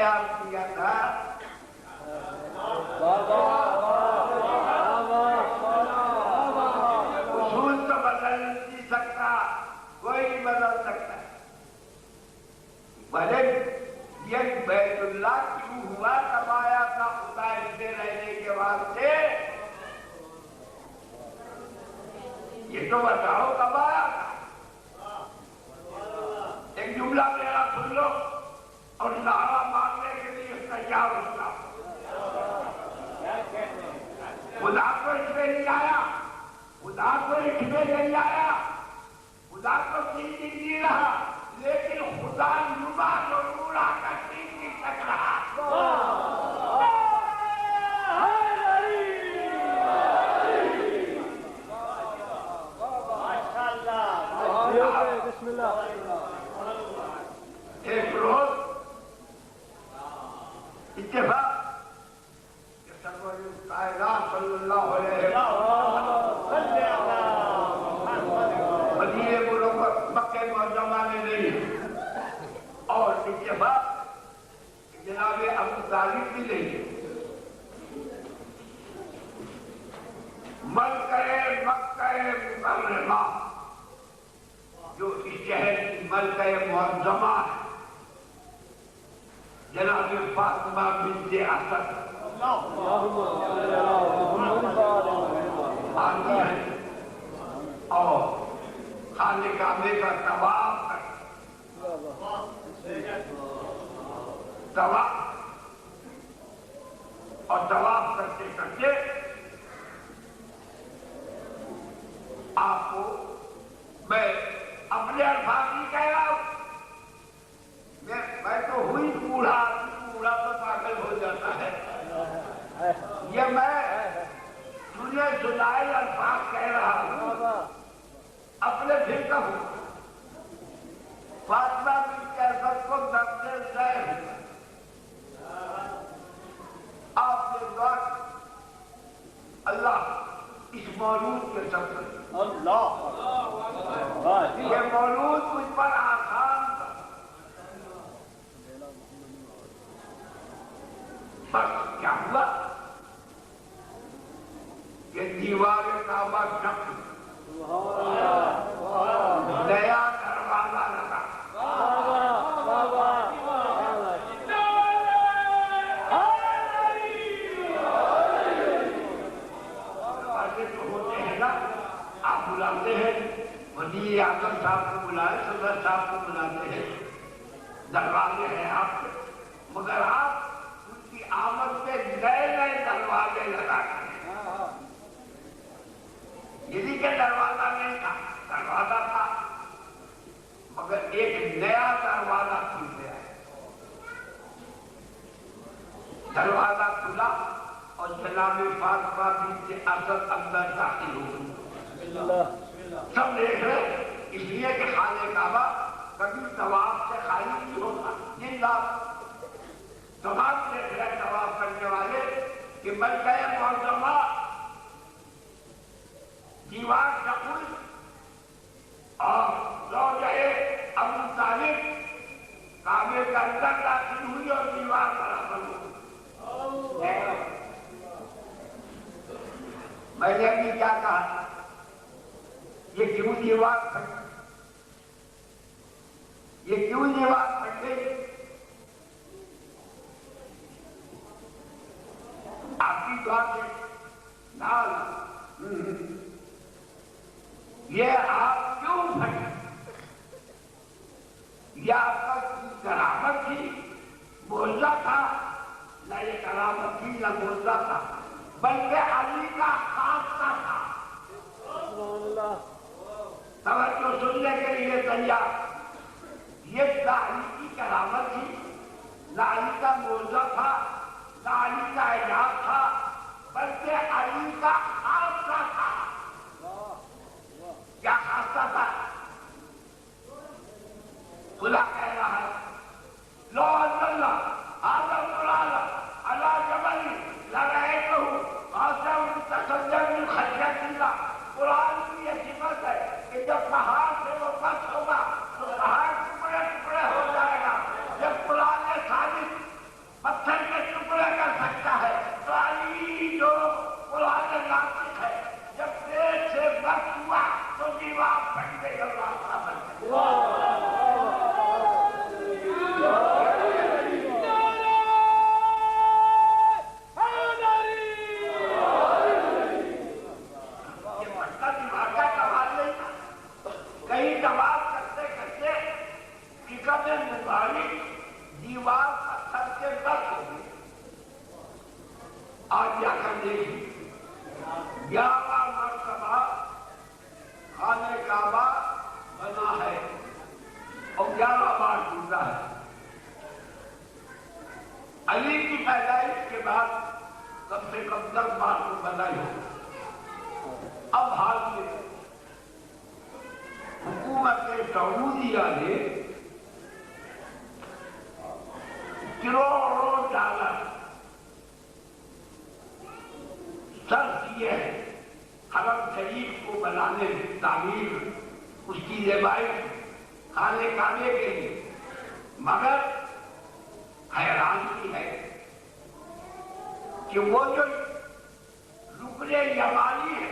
تیار کیا تھا اصول تو بدل نہیں سکتا، کوئی نہیں بدل سکتا، بھلے یہ بیت اللہ کیوں ہوا کمایا تھا خدا سے رہنے کے واسطے، یہ تو بتاؤ کب آیا تھا؟ ایک جملہ میرا سن لو اور نعرہ مانگنے کے لیے تیار ہوتا، خدا کو اس میں نہیں آیا، خدا کو اس میں نہیں آیا، خدا کو 3 دن نہیں رہا، لیکن خدا نما ضرور آ کر 3 دن تک رہا۔ ایک روز اتفاق کہ سرور کائنات صلی اللہ علیہ وسلم مدینہ منورہ مکہ معظمہ میں نہیں، اور اتفاق کہ جناب ابو طالب بھی نہیں، مکہ مکرمہ جو اس شہر کی ملکہ معظمہ ہے، جناب فاطمہ بنت اسد آتی ہے اور خانہ کعبہ کا طواف اور طواف کرتے کرتے آپ کو میں اپنے الفاظ نہیں کہہ رہا ہوں، میں تو ہوئی بوڑھا تو پاگل ہو جاتا ہے، یہ میں تجھے سنائے الفاظ کہہ رہا ہوں، اپنے دل کا ہوں۔ فاطمہ بنت اسد کو نفسِ زہر آپ نے دعا اللہ اس مولود کے سبب اللہ یہ مولود مجھ پر آسان تھا، بس کیا ہوا کہ دیوار کعبہ ڈھک نیا دروازہ لگا، دروازے تو ہوتے ہیں نا، آپ بلاتے ہیں وزیر اعظم صاحب کو بلائے، صدر صاحب کو بلاتے ہیں، دروازے ہیں آپ کے، مگر آپ ان کی آمد پہ نئے نئے دروازے لگاتے ہیں، یہ نہیں کہ دروازہ نہیں تھا، دروازہ تھا مگر ایک نیا دروازہ کھل گیا ہے، دروازہ کھلا اور جناب فاطمہ بنت اسد اندر داخل ہو گئی۔ سب دیکھ رہے اس لیے کہ خانہ کعبہ کبھی طواف سے خالی نہیں ہوتا، یہ تمام دیکھ رہے طواف کرنے والے کہ ملکہ معظمہ دیوار ڈھکل اور زوجہ ابو طالب کعبے کے اندر داخل ہوئی اور دیوار برابر ہوئی۔ میں نے ابھی کیا کہا، یہ کیوں دیوار پھٹ گئی؟ آپ کی دعا سے نال یہ آپ کیوں پھٹی؟ یہ آپ کا کرامت تھی، معجزہ تھا؟ نہ یہ کرامت تھی نہ معجزہ تھا، بلکہ علی کا خاصہ تھا۔ توجہ سننے کے لیے تیار، یہ نہ علی کی کرامت تھی، نہ علی کا معجزہ تھا، نہ علی کا اعجاز تھا، بلکہ علی کا خاصہ تھا۔ کیا خاصہ تھا؟ خدا کہہ رہا ہے لو انزلنا هذا القرآن على جبل لرأيته خاشعا متصدعا من خشية الله۔ قرآن کی یہ صفت ہے کہ جب پہاڑ سے وہ پس ہوگا تو پہاڑ ٹکڑے ٹکڑے ہو جائے گا۔ جب قرآن ثابت کی پیدائش کے بعد کم سے کم 10 بار تو بدل ہو. اب حال یہ حکومت سعودیہ نے کروڑوں ڈالر صرف کیے ہیں حرم شریف کو بنانے میں، تعمیر، اس کی زیبائش، کھانے کے لیے. مگر حیرانی ہے کہ وہ جو رکن یمانی ہے،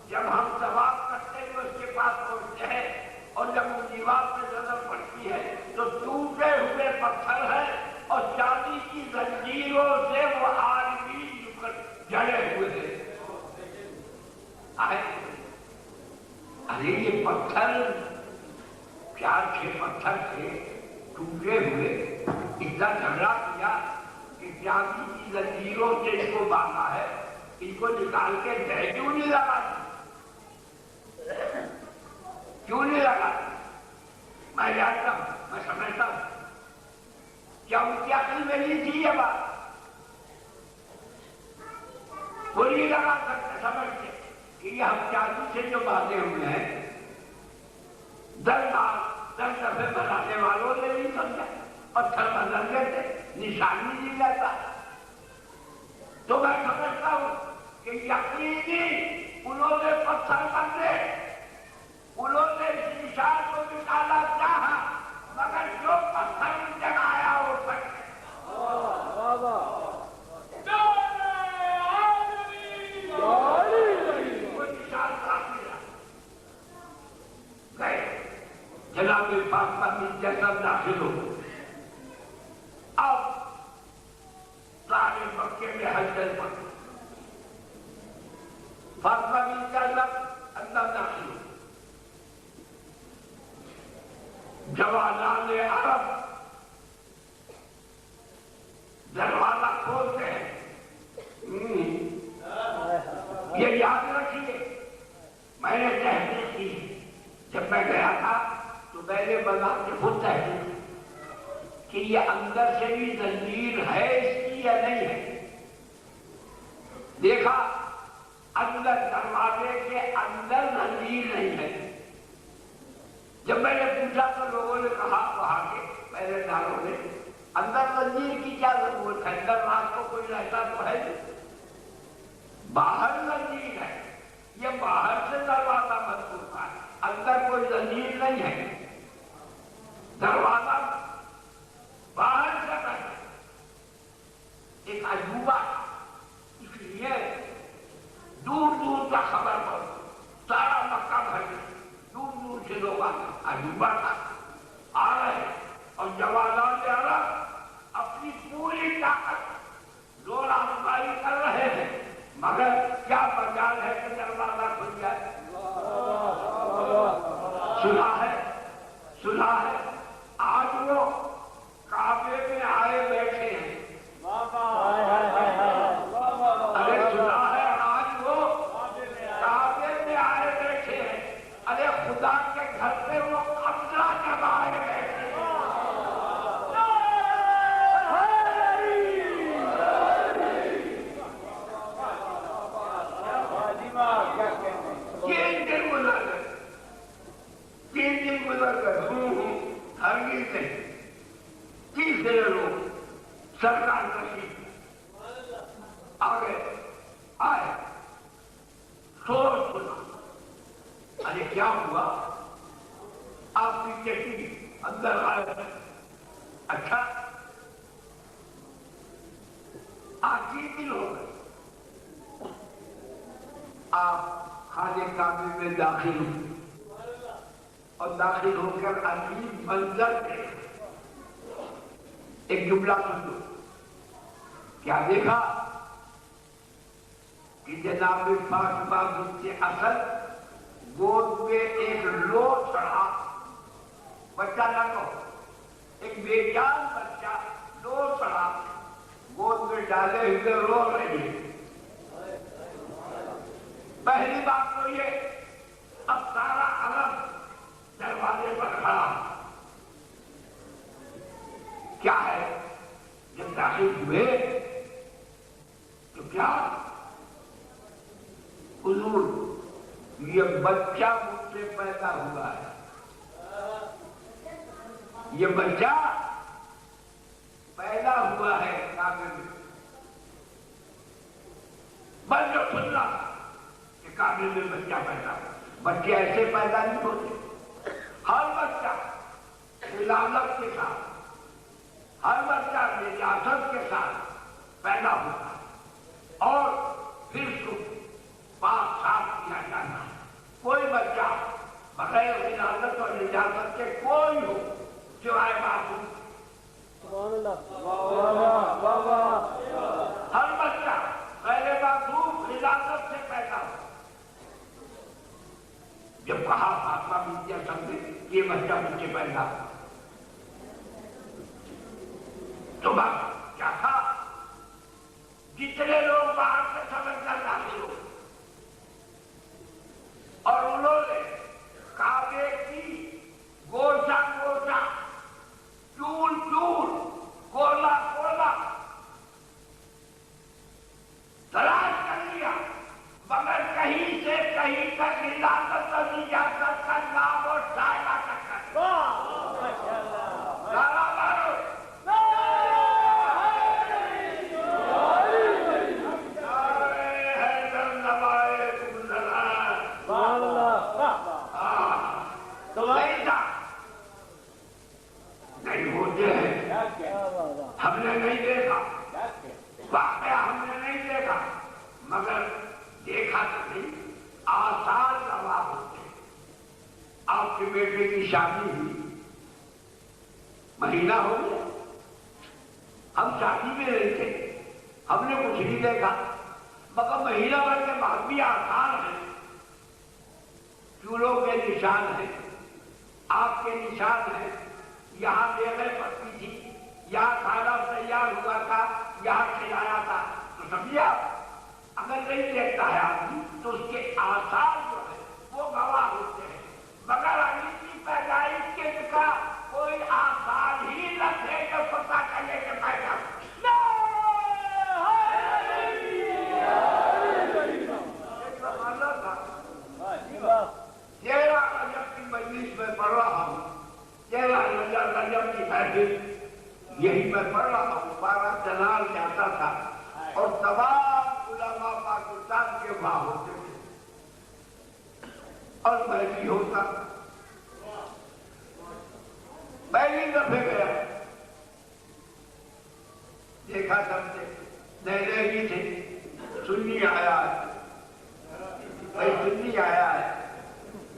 جب ہم طواف کرتے ہیں اس کے پاس پہنچتے ہیں اور جب وہ دیوار پہ نظر پڑتی ہے تو ٹوٹے ہوئے پتھر ہے اور چاندی کی زنجیروں سے وہ آدمی جڑے ہوئے ہیں. ارے یہ پتھر کیا تھے؟ پتھر تھے ٹوٹے ہوئے. اتنا جھگڑا کیا کہ چاندی کی زنجیروں سے اس کو باندھا ہے، ان کو نکال کے دہ کیوں نہیں لگا؟ کیوں نہیں لگا؟ میں جانتا ہوں، میں سمجھتا ہوں. کیا ان کی عقل میں نہیں تھی یہ بات؟ وہ نہیں لگا سکتے سمجھتے کہ یہ ہم چاندی سے جو باندھے ہوئے ہیں، دس دفعے بنانے والوں نے نہیں سمجھا، پتھر بدل دیتے، نشانی نہیں لیتا. تو میں سمجھتا ہوں کہ یقینی انہوں نے پتھر بدلے، انہوں نے اس نشان کو نکالا چاہا، مگر جو پتھر جگایا ہو سکے. جناب فاطمہ بنت اسد داخل ہو. اب سارے مکے میں ہلچل پڑی. فاطمہ بنت اسد اندر داخل ہو. جوانان عرب دروازہ کھولتے ہیں. یہ یاد رکھیے، میں نے تحقیق کی. جب میں گیا تھا تو میں نے بنا کے خود تحقیق کہ یہ اندر سے بھی زنجیر ہے اس کی یا نہیں ہے. دیکھا اندر دروازے کے اندر زنجیر نہیں ہے. جب میں نے پوچھا تو لوگوں نے کہا وہاں کے پہلے داروں نے اندر زنجیر کی کیا ضرورت ہے، اندر رات کو کوئی رہتا تو ہے نہیں. باہر زنجیر ہے، یہ باہر سے دروازہ بند ہوتا ہے، اندر کوئی زنجیر نہیں ہے. دروازہ باہر سے بند. ایک عجوبہ، اس لیے دور دور کا خبر پہنچ، سارا مکہ بھر دور دور سے لوگ عجوبہ تھا آ رہے اور جوانان عرب اپنی پوری طاقت زور آزمائی کر رہے ہیں. مگر کیا مجال ہے کہ دروازہ کھل جائے؟ سنا ہے آج وہ کعبے میں آئے بیٹھے ہیں. ارے سنا ہے آج وہ کعبے میں آئے بیٹھے ہیں. ارے خدا کے گھر پہ وہ قبضہ جمائے بیٹھے ہیں. 3 دن گزر گئے. ہرگز نہیں. تیسرے لوگ سرکار تشریف آئے سوچ سنا. ارے کیا ہوا؟ آپ کی چٹی اندر آئے. اچھا آخری دن ہو گئے. آپ خانے کعبے میں داخل ہوئے اور داخل ہو کر عجیب منظر دیکھا. ایک جملہ سن لو. کیا دیکھا کہ جناب فاطمہ بنت اسد گود میں ایک لوٹڑا بچہ نہ کہو، ایک بے جان بچہ لوٹڑا گود میں ڈالے ہوئے رو رہی ہے. پہلی بات تو یہ، اب سارا عرب دروازے پر کھڑا. کیا ہے؟ جب داخل ہوئے تو کیا حضور یہ بچہ مجھ سے پیدا ہوا ہے، یہ بچہ پیدا ہوا ہے کعبے میں۔ بس جو سننا کہ کعبے میں بچہ پیدا ہوا، بچے ایسے پیدا نہیں ہوتے، ہر بچہ ولادت کے ساتھ، ہر بچہ ریاست کے ساتھ پیدا ہوتا ہے اور پھر اس کو پاک صاف کیا جانا ہے۔ کوئی بچہ بغیر ولادت اور اجازت کے کوئی ہو سوائے معصوم، ہر بچہ غیر معصوم ولادت سے پیدا ہو۔ جب کہا فاطمہ بنت اسد نے یہ بچہ مجھ سے پیدا ہوا تو بات کیا تھا؟ جتنے لوگ باہر سے سمجھ کر داخل ہو اور انہوں نے کعبے کی گوشہ گوشہ، چول چول، کولا کولا تلاش کر لیا، مگر کہیں سے کہیں تک ولادت اور اجازت کا نام اور سایہ تک نہیں ہوتے ہیں، ہم نے نہیں دیکھا، واقعہ ہم نے نہیں دیکھا، مگر دیکھا تو نہیں، آثار گواہ ہوتے ہیں۔ آپ کے بیٹے کی شادی ہوئی، مہینہ ہو گیا، ہم شادی میں رہے تھے، ہم نے کچھ نہیں دیکھا، مگر مہینہ بھر کے بعد بھی آثار ہیں، چولوں کے نشان ہیں، آپ کے نشان ہیں، یہاں دیوے پکی تھی، یہاں کھانا تیار ہوا تھا، یہاں کھلایا تھا، تو سمجھا اگر نہیں دیکھتا ہے آدمی تو اس کے آثار جو ہے وہ گواہ ہوتے ہیں، مگر علی کی پیدائش کے کا کوئی آثار ہی نہ تھے جو پتہ چلے کہ پیدا میں پڑھ رہا ہوں، رجب کی محفل یہی میں پڑھ رہا ہوں، پارا چلال جاتا تھا اور تمام علماء پاکستان کے وہاں ہوتے تھے اور میں بھی ہوتا۔ پہلی دفعہ گیا، دیکھا سب سے نئے بھی تھے، سنی آیا ہے، بھائی سنی آیا ہے،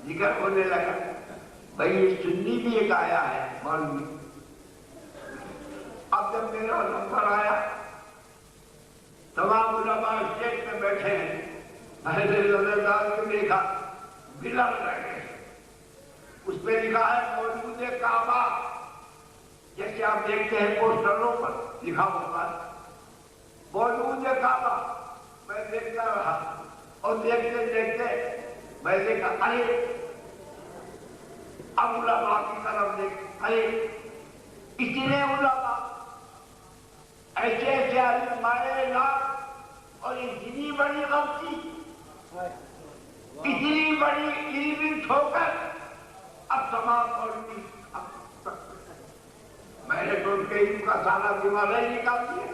ذکر ہونے لگا، بھائی یہ سنی بھی ایک آیا ہے مولوی۔ اب جب میرا نمبر آیا، تمام علماء اسٹیج میں بیٹھے ہیں، میں نے نظردار کو دیکھا، بلا رہ گئے، اس پہ لکھا ہے موجود کعبہ، جیسے آپ دیکھتے ہیں پوسٹروں پر لکھا ہوتا ہے موجود کعبہ۔ میں دیکھتا رہا اور دیکھتے دیکھتے میں دیکھا، ارے اب علماء کی طرف دیکھ، ارے اتنے علماء، ایسے ایسے علماء لاکھ اور اتنی بڑی غلطی، اتنی بڑی علمی ٹھوکر، اب تمام میں نے تو ان کے علم کا سارا دماغ نکال دیا۔